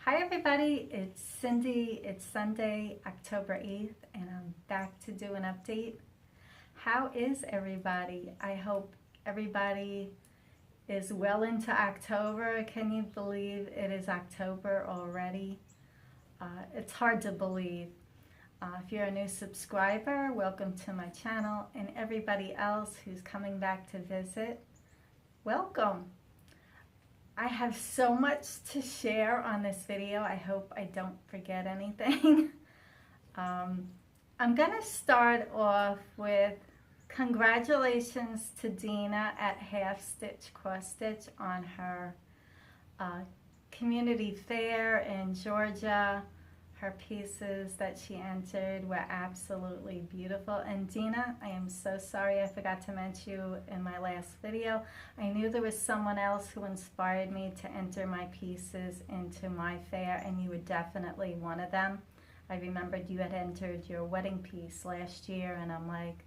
Hi everybody, it's Cindy. It's Sunday, October 8th, and I'm back to do an update. How is everybody? I hope everybody is well into October. Can you believe it is October already? It's hard to believe. If you're a new subscriber, welcome to my channel, and everybody else who's coming back to visit, welcome. I have so much to share on this video. I hope I don't forget anything. I'm gonna start off with congratulations to Dena at Half Stitch Cross Stitch on her community fair in Georgia. Her pieces that she entered were absolutely beautiful. And Dena, I am so sorry I forgot to mention you in my last video. I knew there was someone else who inspired me to enter my pieces into my fair, and you were definitely one of them. I remembered you had entered your wedding piece last year, and I'm like,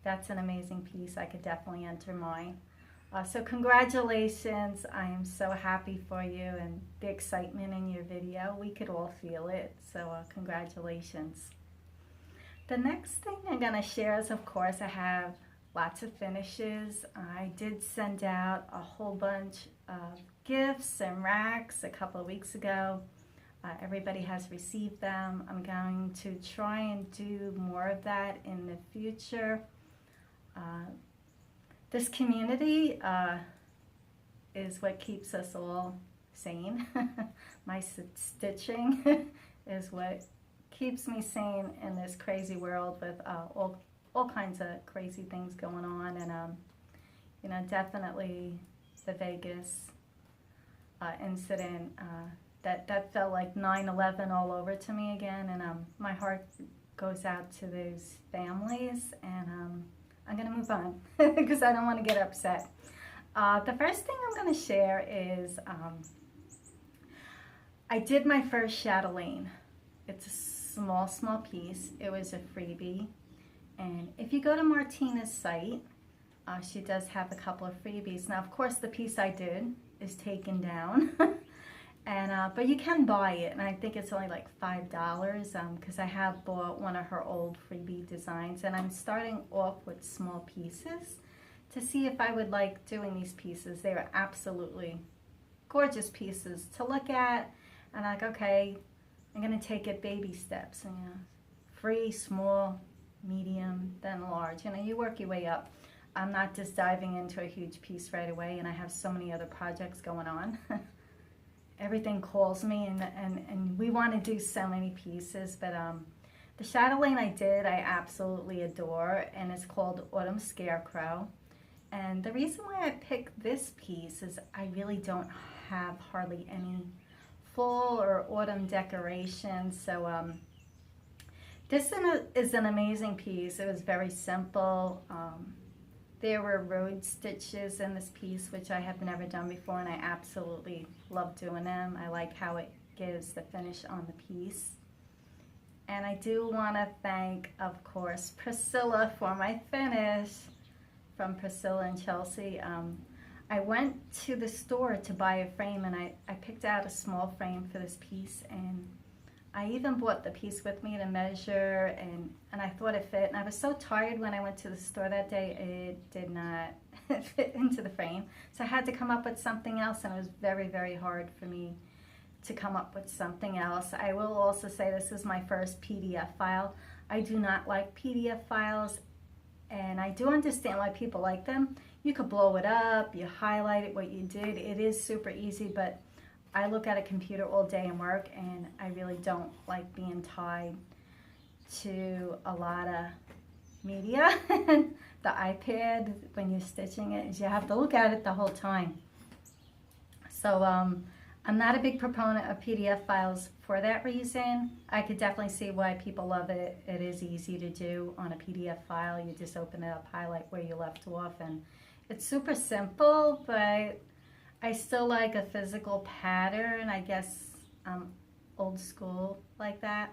that's an amazing piece. I could definitely enter mine. So congratulations. I am so happy for you and the excitement in your video. We could all feel it. So congratulations. The next thing I'm going to share is, of course, I have lots of finishes. I did send out a whole bunch of gifts and racks a couple of weeks ago. Everybody has received them. I'm going to try and do more of that in the future. This community is what keeps us all sane. My stitching is what keeps me sane in this crazy world with all kinds of crazy things going on. And you know, definitely the Vegas incident, that felt like 9/11 all over to me again. And my heart goes out to those families, and I'm going to move on because I don't want to get upset. The first thing I'm going to share is I did my first chatelaine. It's a small piece. It was a freebie. And if you go to Martina's site, she does have a couple of freebies. Now, of course, the piece I did is taken down. And but you can buy it, and I think it's only like $5 because I have bought one of her old freebie designs, and I'm starting off with small pieces to see if I would like doing these pieces. They are absolutely gorgeous pieces to look at, and I'm like, okay, I'm going to take it baby steps, and, you know, free, small, medium, then large. You know, you work your way up. I'm not just diving into a huge piece right away, and I have so many other projects going on. Everything calls me, and we want to do so many pieces, but the chatelaine I did, I absolutely adore, and it's called Autumn Scarecrow. And the reason why I picked this piece is I really don't have hardly any fall or autumn decorations, so this is an amazing piece. It was very simple. There were road stitches in this piece, which I have never done before, and I absolutely love doing them. I like how it gives the finish on the piece. And I do want to thank, of course, Priscilla for my finish, from Priscilla and Chelsea. I went to the store to buy a frame, and I picked out a small frame for this piece, and I even brought the piece with me to measure, and I thought it fit. And I was so tired when I went to the store that day, it did not fit into the frame. So I had to come up with something else, and it was very, very hard for me to come up with something else. I will also say this is my first PDF file. I do not like PDF files, and I do understand why people like them. You could blow it up, you highlight it, what you did. It is super easy, but I look at a computer all day and work, and I really don't like being tied to a lot of media. The iPad, when you're stitching it, is you have to look at it the whole time. So I'm not a big proponent of PDF files for that reason. I could definitely see why people love it. It is easy to do on a PDF file. You just open it up, highlight where you left off, and it's super simple, but I still like a physical pattern. I guess I'm old school like that.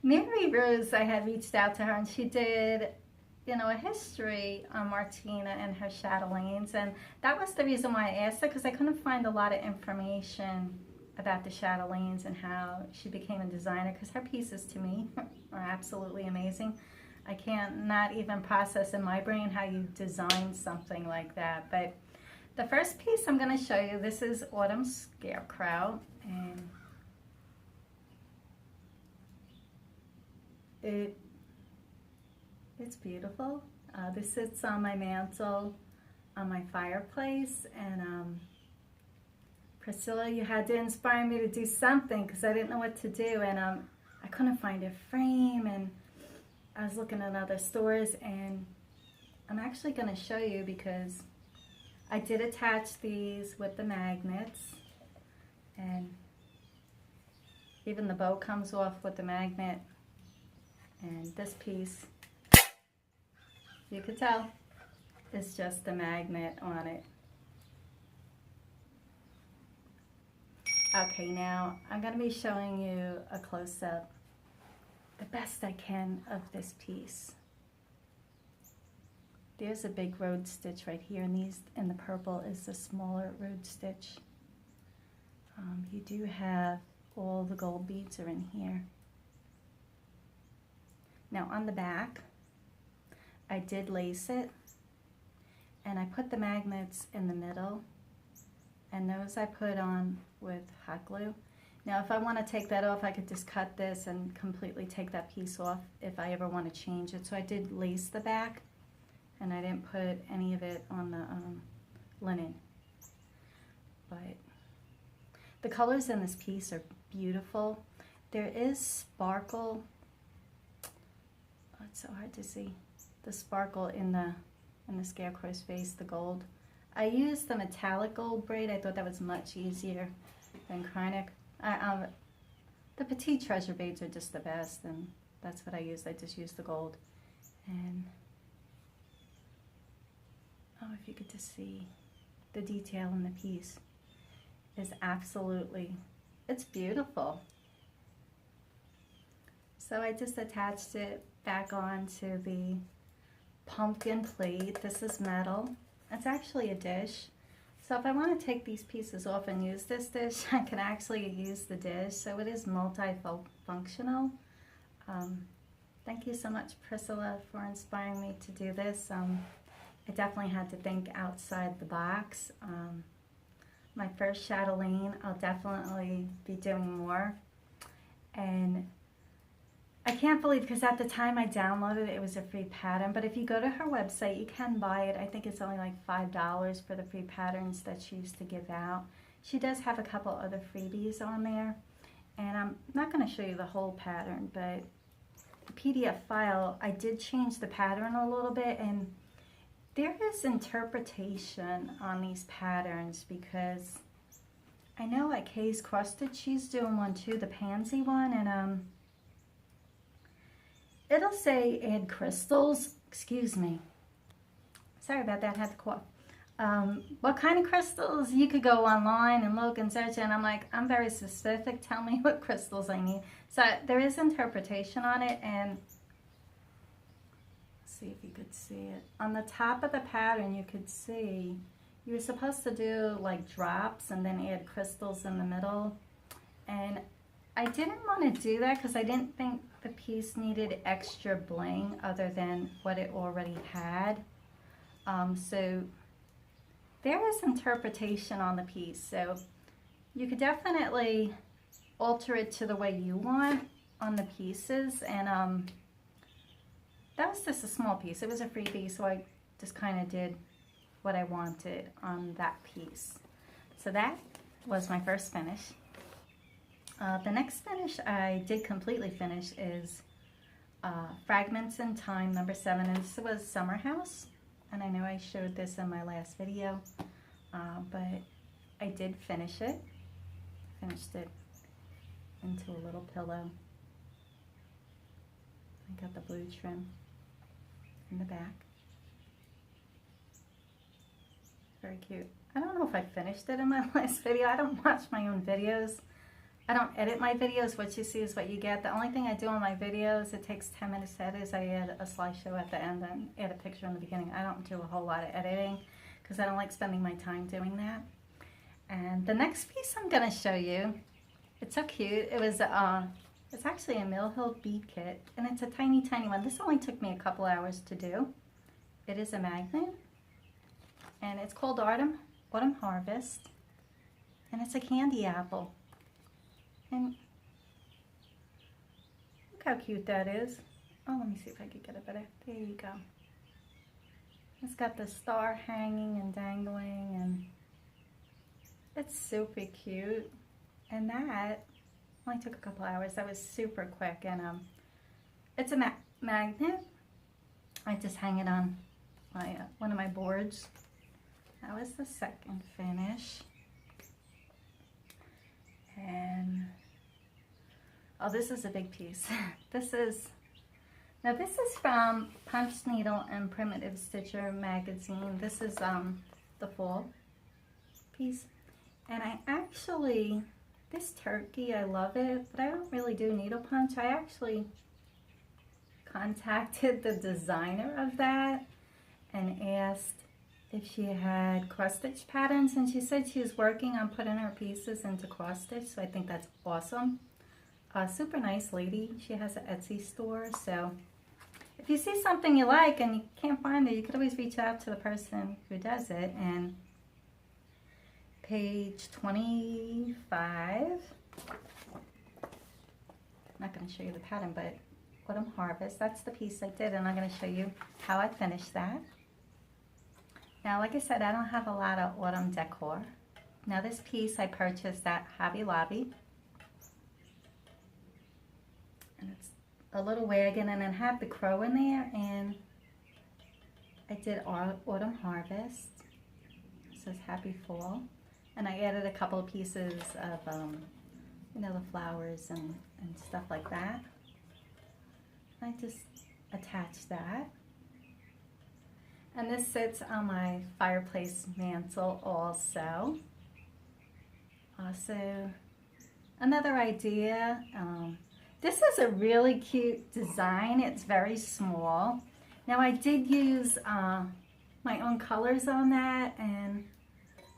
Mary Rose, I had reached out to her, and she did, you know, a history on Martina and her chatelaines, and that was the reason why I asked her, because I couldn't find a lot of information about the chatelaines and how she became a designer, because her pieces to me are absolutely amazing. I can't not even process in my brain how you design something like that. But the first piece I'm going to show you, this is Autumn Scarecrow, and it's beautiful. This sits on my mantle on my fireplace, and Priscilla, you had to inspire me to do something because I didn't know what to do, and I couldn't find a frame, and I was looking at other stores, and I'm actually going to show you because I did attach these with the magnets, and even the bow comes off with the magnet, and this piece, you could tell, is just the magnet on it. Okay, now I'm going to be showing you a close-up, the best I can, of this piece. There's a big road stitch right here, and in the purple is the smaller road stitch. You do have all the gold beads are in here. Now on the back, I did lace it, and I put the magnets in the middle, and those I put on with hot glue. Now if I want to take that off, I could just cut this and completely take that piece off if I ever want to change it. So I did lace the back, and I didn't put any of it on the linen. But the colors in this piece are beautiful. There is sparkle. Oh, it's so hard to see. The sparkle in the Scarecrow's face, the gold. I used the metallic gold braid. I thought that was much easier than Krynic. The petite treasure beads are just the best, and that's what I used. I just used the gold. And oh, if you could just see the detail in the piece is absolutely, it's beautiful. So I just attached it back onto the pumpkin plate. This is metal. It's actually a dish. So if I want to take these pieces off and use this dish, I can actually use the dish. So it is multifunctional. Thank you so much, Priscilla, for inspiring me to do this. I definitely had to think outside the box. My first chatelaine, I'll definitely be doing more. And I can't believe, because at the time I downloaded it, it was a free pattern. But if you go to her website, you can buy it. I think it's only like $5 for the free patterns that she used to give out. She does have a couple other freebies on there. And I'm not going to show you the whole pattern, but the PDF file, I did change the pattern a little bit. And there is interpretation on these patterns, because I know at Kay's Crusted, she's doing one too, the pansy one, and it'll say add crystals. Excuse me. Sorry about that, I had to cough. What kind of crystals? You could go online and look and search, and I'm like, I'm very specific. Tell me what crystals I need. So there is interpretation on it, and see if you could see it. On the top of the pattern, you could see you were supposed to do like drops and then add crystals in the middle. And I didn't want to do that because I didn't think the piece needed extra bling other than what it already had. So there is interpretation on the piece. So you could definitely alter it to the way you want on the pieces. And that was just a small piece. It was a freebie, so I just kind of did what I wanted on that piece. So that was my first finish. The next finish I did completely finish is Fragments in Time number 7, and this was Summer House. And I know I showed this in my last video, but I did finish it. Finished it into a little pillow. I got the blue trim in the back. Very cute. I don't know if I finished it in my last video. I don't watch my own videos. I don't edit my videos. What you see is what you get. The only thing I do on my videos, it takes 10 minutes to edit, is I add a slideshow at the end and add a picture in the beginning. I don't do a whole lot of editing because I don't like spending my time doing that. And the next piece I'm gonna show you, it's so cute. It's actually a Mill Hill bead kit, and it's a tiny, tiny one. This only took me a couple hours to do. It is a magnet, and it's called Autumn Harvest, and it's a candy apple. And look how cute that is. Oh, let me see if I can get it better. There you go. It's got the star hanging and dangling, and it's super cute. And that only took a couple hours. That was super quick. And it's a magnet. I just hang it on my one of my boards. That was the second finish. And oh, this is a big piece. This is from Punch Needle and Primitive Stitcher magazine. This is the fall piece. And I actually, this turkey, I love it, but I don't really do needle punch. I actually contacted the designer of that and asked if she had cross stitch patterns, and she said she was working on putting her pieces into cross stitch, so I think that's awesome. Super nice lady. She has an Etsy store, so if you see something you like and you can't find it, you could always reach out to the person who does it. And page 25, I'm not going to show you the pattern, but Autumn Harvest, that's the piece I did, and I'm going to show you how I finished that. Now, like I said, I don't have a lot of autumn decor. Now, this piece I purchased at Hobby Lobby, and it's a little wagon, and it had the crow in there, and I did Autumn Harvest. It says Happy Fall, and I added a couple of pieces of, you know, the flowers and stuff like that. I just attached that. And this sits on my fireplace mantle also. Also, another idea, this is a really cute design. It's very small. Now I did use my own colors on that, and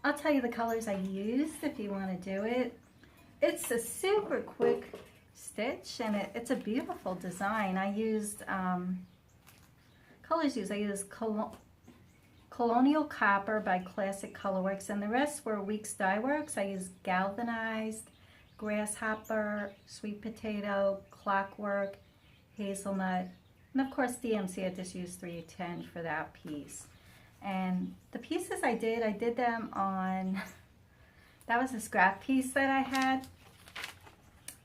I'll tell you the colors I used if you want to do it. It's a super quick stitch, and it's a beautiful design. I used colors used. I used Colonial Copper by Classic Colorworks, and the rest were Weeks Dye Works. I used Galvanized, Grasshopper, Sweet Potato, Clockwork, Hazelnut, and of course DMC. I just used 310 for that piece. And the pieces I did them on, that was a scrap piece that I had.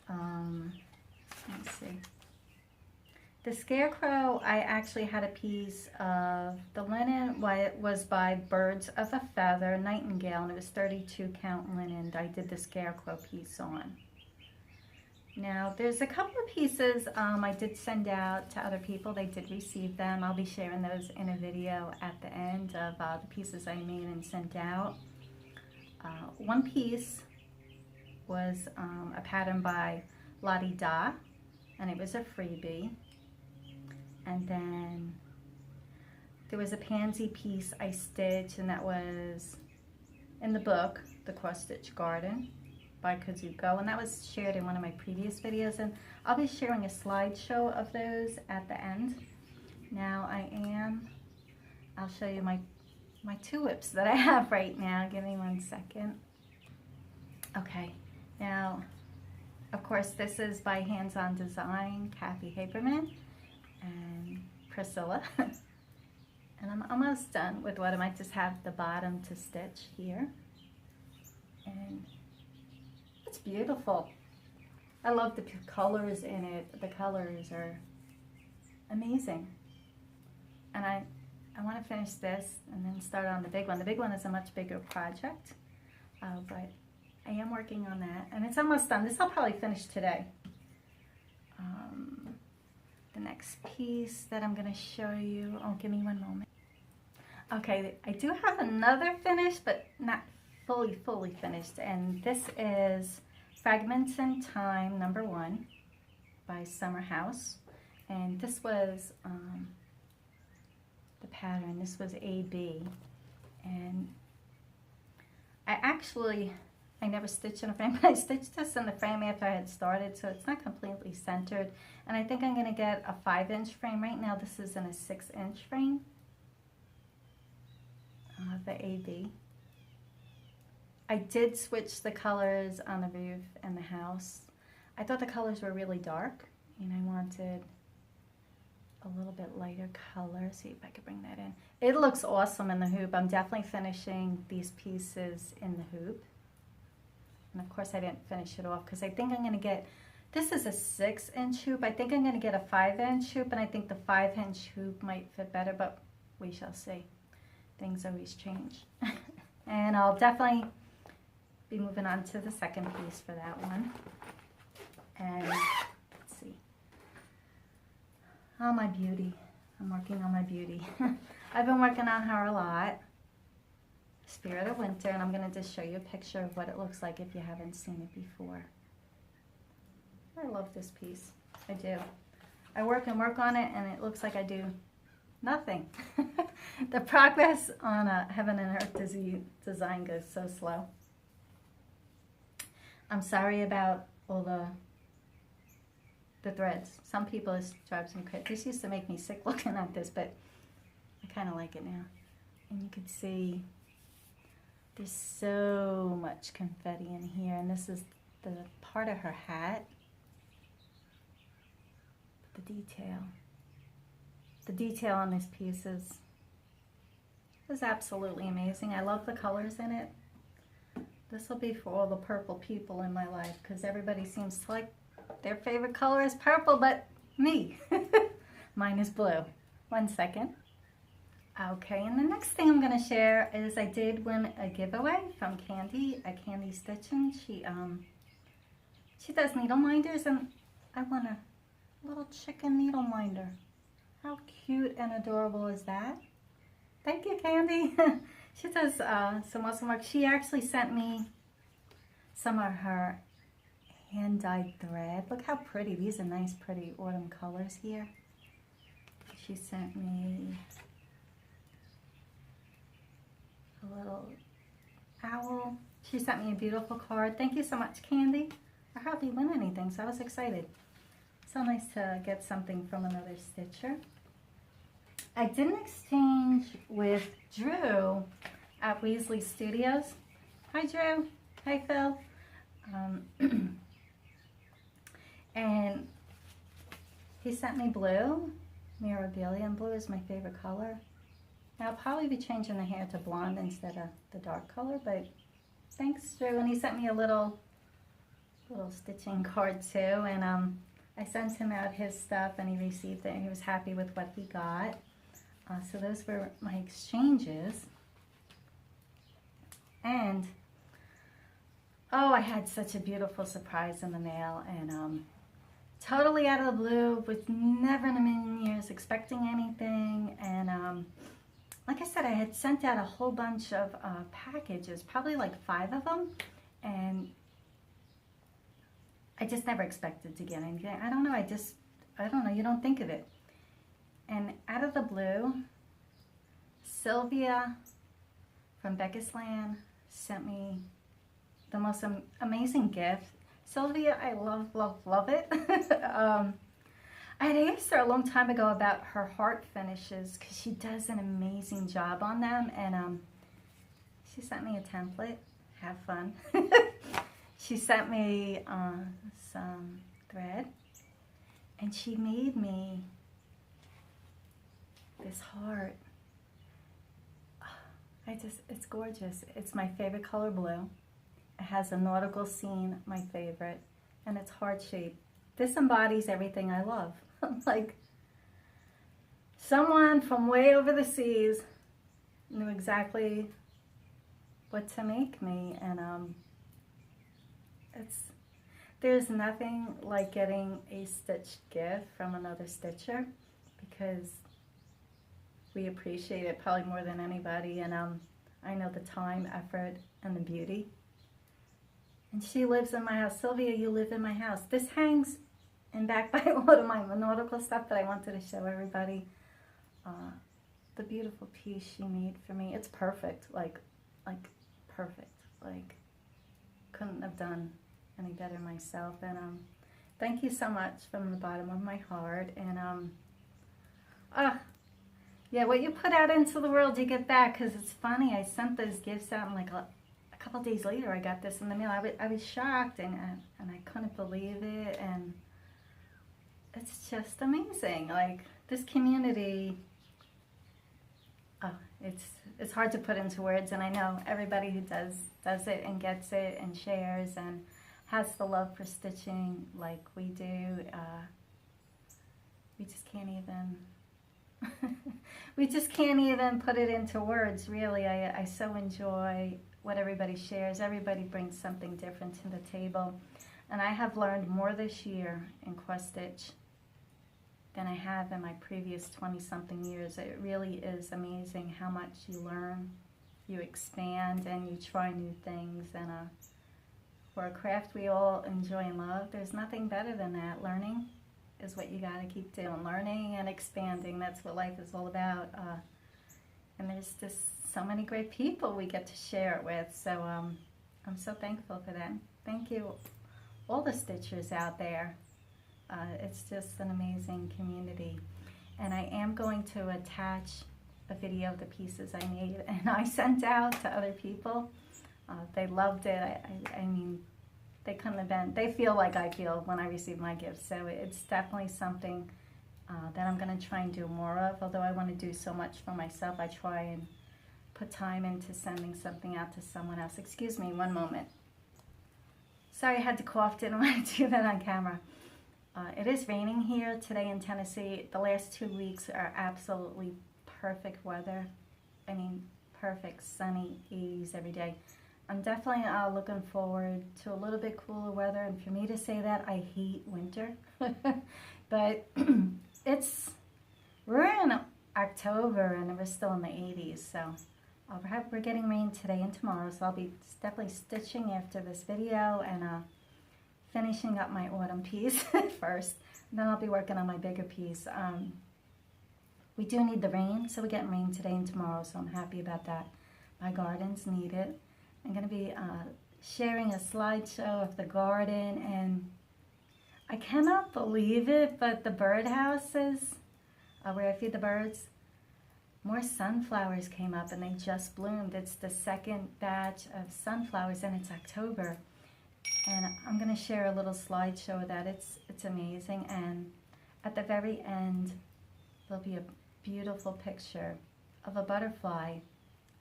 Let's see. The Scarecrow, I actually had a piece of the linen. It was by Birds of a Feather, Nightingale, and it was 32 count linen. I did the Scarecrow piece on. Now, there's a couple of pieces I did send out to other people. They did receive them. I'll be sharing those in a video at the end of the pieces I made and sent out. One piece was a pattern by Lottie Da, and it was a freebie. And then there was a pansy piece I stitched, and that was in the book, The Cross Stitch Garden by Kazuko, and that was shared in one of my previous videos, and I'll be sharing a slideshow of those at the end. Now I'll show you my tulips that I have right now. Give me 1 second. Okay, now of course this is by Hands On Design, Kathy Haberman and Priscilla. And I'm almost done with what I might just have the bottom to stitch here. And it's beautiful. I love the colors in it. The colors are amazing. And I want to finish this and then start on the big one. The big one is a much bigger project, but I am working on that. And it's almost done. This I'll probably finish today. The next piece that I'm going to show you, oh, give me 1 moment. Okay, I do have another finish, but not fully finished, and this is Fragments in Time #1 by Summer House, and this was the pattern. This was AB, and I actually, I never stitched in a frame, but I stitched this in the frame after I had started, so it's not completely centered. And I think I'm going to get a 5-inch frame. Right now this is in a 6-inch frame, the AB. I did switch the colors on the roof and the house. I thought the colors were really dark, and I wanted a little bit lighter color. See if I could bring that in. It looks awesome in the hoop. I'm definitely finishing these pieces in the hoop. And of course I didn't finish it off because I think I'm going to get, this is a 6-inch hoop. I think I'm going to get a 5-inch hoop, and I think the 5-inch hoop might fit better, but we shall see. Things always change. And I'll definitely be moving on to the second piece for that one. And let's see. Oh, my beauty. I'm working on my beauty. I've been working on her a lot. Spirit of Winter, and I'm going to just show you a picture of what it looks like if you haven't seen it before. I love this piece. I do. I work and work on it, and it looks like I do nothing. The progress on a Heaven and Earth design goes so slow. I'm sorry about all the threads. Some people, it drives me crazy. This used to make me sick looking at this, but I kind of like it now. And you can see there's so much confetti in here, and this is the part of her hat. But the detail on this piece is absolutely amazing. I love the colors in it. This will be for all the purple people in my life, because everybody seems to like their favorite color is purple, but me. Mine is blue. 1 second. Okay, and the next thing I'm going to share is I did win a giveaway from Candy at Candystitches. She does needle minders, and I won a little chicken needle minder. How cute and adorable is that? Thank you, Candy. She does some awesome work. She actually sent me some of her hand-dyed thread. Look how pretty. These are nice, pretty autumn colors here. She sent me a little owl. She sent me a beautiful card. Thank you so much, Candy. I hardly win anything, so I was excited. So nice to get something from another stitcher. I did an exchange with Drew at Wesley Studios. Hi, Drew. Hi, Phil. And he sent me blue, Mirabilia, and blue is my favorite color. Now, I'll probably be changing the hair to blonde instead of the dark color, but thanks, Drew. And he sent me a little stitching card too, and I sent him out his stuff, and he received it, and he was happy with what he got. So those were my exchanges. And oh, I had such a beautiful surprise in the mail, and totally out of the blue, with never in a million years expecting anything. And like I said, I had sent out a whole bunch of packages, probably like 5 of them, and I just never expected to get anything. I don't know, I don't know, you don't think of it. And out of the blue, Silvia from Beckisland sent me the most amazing gift. Sylvia, I love it. I had asked her a long time ago about her heart finishes, because she does an amazing job on them, and she sent me a template. Have fun. She sent me some thread, and she made me this heart. It's gorgeous. It's my favorite color, blue. It has a nautical scene, my favorite, and it's heart-shaped. This embodies everything I love. Like, someone from way over the seas knew exactly what to make me, and there's nothing like getting a stitched gift from another stitcher, because we appreciate it probably more than anybody, and I know the time, effort, and the beauty. And she lives in my house. Sylvia, you live in my house. This hangs in back by all of my nautical stuff that I wanted to show everybody. The beautiful piece she made for me. It's perfect, like perfect. like, couldn't have done any better myself. And thank you so much from the bottom of my heart. And yeah, what you put out into the world, you get back. Because it's funny, I sent those gifts out, and like a couple days later, I got this in the mail. I was shocked, and I couldn't believe it. And it's just amazing. Like, this community, it's hard to put into words. And I know everybody who does it and gets it and shares and has the love for stitching like we do, we just can't even we just can't even put it into words, really. I so enjoy what everybody shares. Everybody brings something different to the table, and I have learned more this year in cross stitch than I have in my previous 20-something years. It really is amazing how much you learn, you expand, and you try new things. And for a craft we all enjoy and love, there's nothing better than that. Learning is what you got to keep doing. Learning and expanding, that's what life is all about. And there's just so many great people we get to share it with. So I'm so thankful for that. Thank you, all the stitchers out there. It's just an amazing community. And I am going to attach a video of the pieces I made and I sent out to other people. They loved it. I mean, they couldn't have been, they feel like I feel when I receive my gifts. So it's definitely something that I'm going to try and do more of. Although I want to do so much for myself, I try and put time into sending something out to someone else. Excuse me, one moment. Sorry, I had to cough. Didn't want to do that on camera. It is raining here today in Tennessee. The last 2 weeks are absolutely perfect weather. I mean, perfect, sunny 80s every day. I'm definitely looking forward to a little bit cooler weather. And for me to say that, I hate winter. But we're in October and we're still in the 80s. So we're getting rain today and tomorrow. So I'll be definitely stitching after this video and finishing up my autumn piece first. And then I'll be working on my bigger piece. We do need the rain, so we're getting rain today and tomorrow, so I'm happy about that. My gardens need it. I'm going to be sharing a slideshow of the garden, and I cannot believe it, but the birdhouses, where I feed the birds, more sunflowers came up and they just bloomed. It's the second batch of sunflowers and it's October. And I'm going to share a little slideshow of that. It's amazing. And at the very end, there'll be a beautiful picture of a butterfly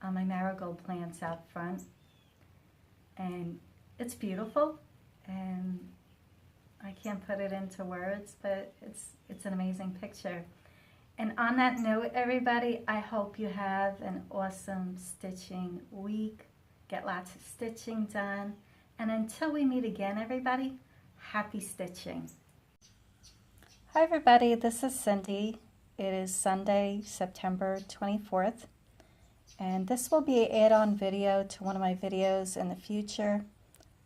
on my marigold plants out front. And it's beautiful. And I can't put it into words, but it's an amazing picture. And on that note, everybody, I hope you have an awesome stitching week. Get lots of stitching done. And until we meet again, everybody, happy stitching. Hi, everybody. This is Cindy. It is Sunday, September 24th. And this will be an add-on video to one of my videos in the future.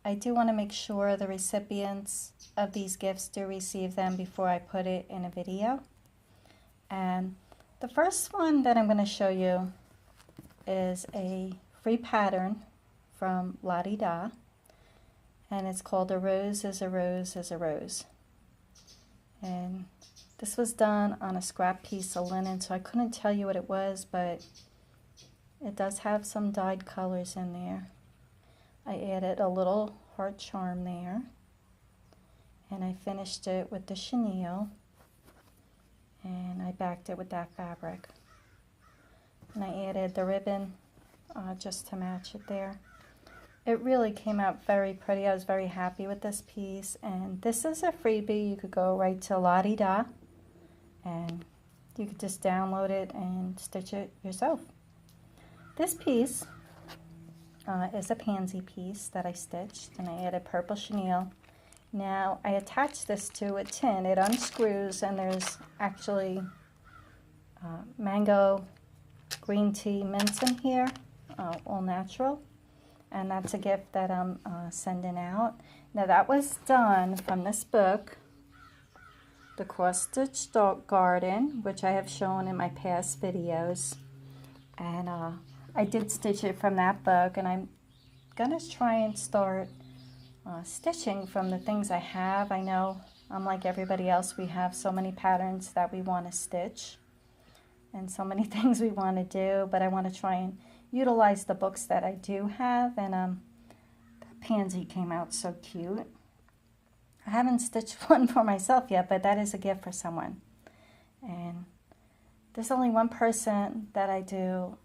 I do want to make sure the recipients of these gifts do receive them before I put it in a video. And the first one that I'm going to show you is a free pattern from La-Di-Da. And it's called A Rose is a Rose is a Rose. And this was done on a scrap piece of linen, so I couldn't tell you what it was, but it does have some dyed colors in there. I added a little heart charm there, and I finished it with the chenille, and I backed it with that fabric. And I added the ribbon just to match it there. It really came out very pretty. I was very happy with this piece. And this is a freebie. You could go right to La-Di-Da and you could just download it and stitch it yourself. This piece is a pansy piece that I stitched, and I added purple chenille. Now I attached this to a tin. It unscrews, and there's actually mango, green tea, mints in here, all natural. And that's a gift that I'm sending out. Now that was done from this book, The Cross Stitch Garden, which I have shown in my past videos. And I did stitch it from that book, and I'm gonna try and start stitching from the things I have. I know I'm like everybody else, we have so many patterns that we want to stitch and so many things we want to do, but I want to try and utilize the books that I do have. And that pansy came out so cute. I haven't stitched one for myself yet, but that is a gift for someone. And there's only one person that I do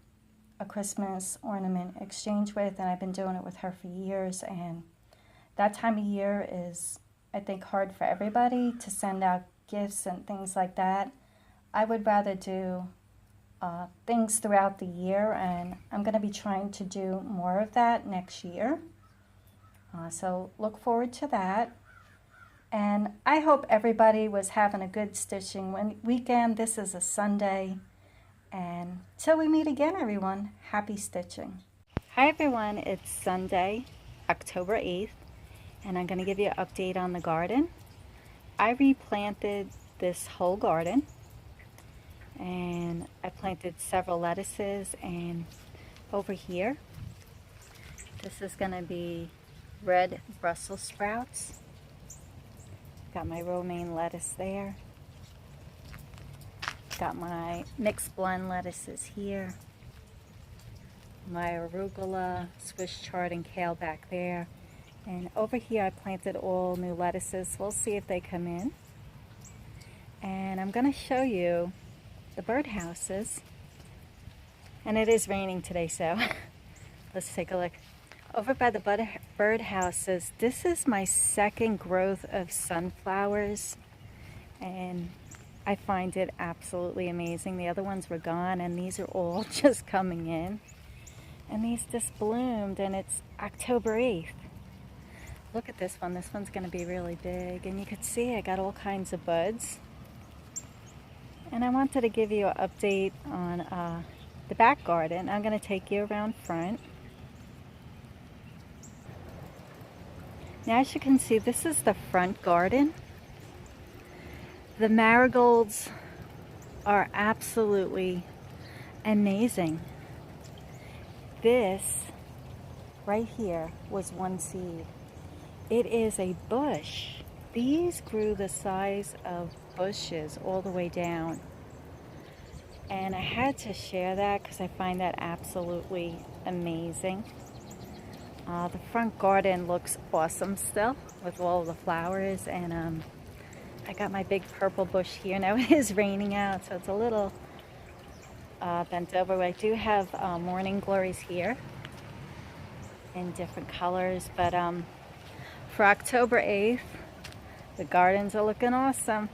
a Christmas ornament exchange with, and I've been doing it with her for years. And that time of year is, I think, hard for everybody to send out gifts and things like that. I would rather do things throughout the year, and I'm going to be trying to do more of that next year. So look forward to that. And I hope everybody was having a good stitching weekend. This is a Sunday. And till we meet again, everyone, happy stitching. Hi, everyone. It's Sunday, October 8th. And I'm going to give you an update on the garden. I replanted this whole garden. And I planted several lettuces. And over here, this is going to be red Brussels sprouts. Got my romaine lettuce there. Got my mixed blend lettuces here. My arugula, Swiss chard, and kale back there. And over here I planted all new lettuces. We'll see if they come in. And I'm going to show you the birdhouses. And it is raining today, so let's take a look. Over by the birdhouses, this is my second growth of sunflowers, and I find it absolutely amazing. The other ones were gone, and these are all just coming in. And these just bloomed, and it's October 8th. Look at this one. This one's going to be really big, and you can see I got all kinds of buds. And I wanted to give you an update on the back garden. I'm going to take you around front. Now, as you can see, this is the front garden. The marigolds are absolutely amazing. This right here was one seed. It is a bush. These grew the size of bushes all the way down. And I had to share that because I find that absolutely amazing. The front garden looks awesome still with all the flowers, and I got my big purple bush here. Now it is raining out, so it's a little bent over. I do have morning glories here in different colors, but for October 8th, the gardens are looking awesome.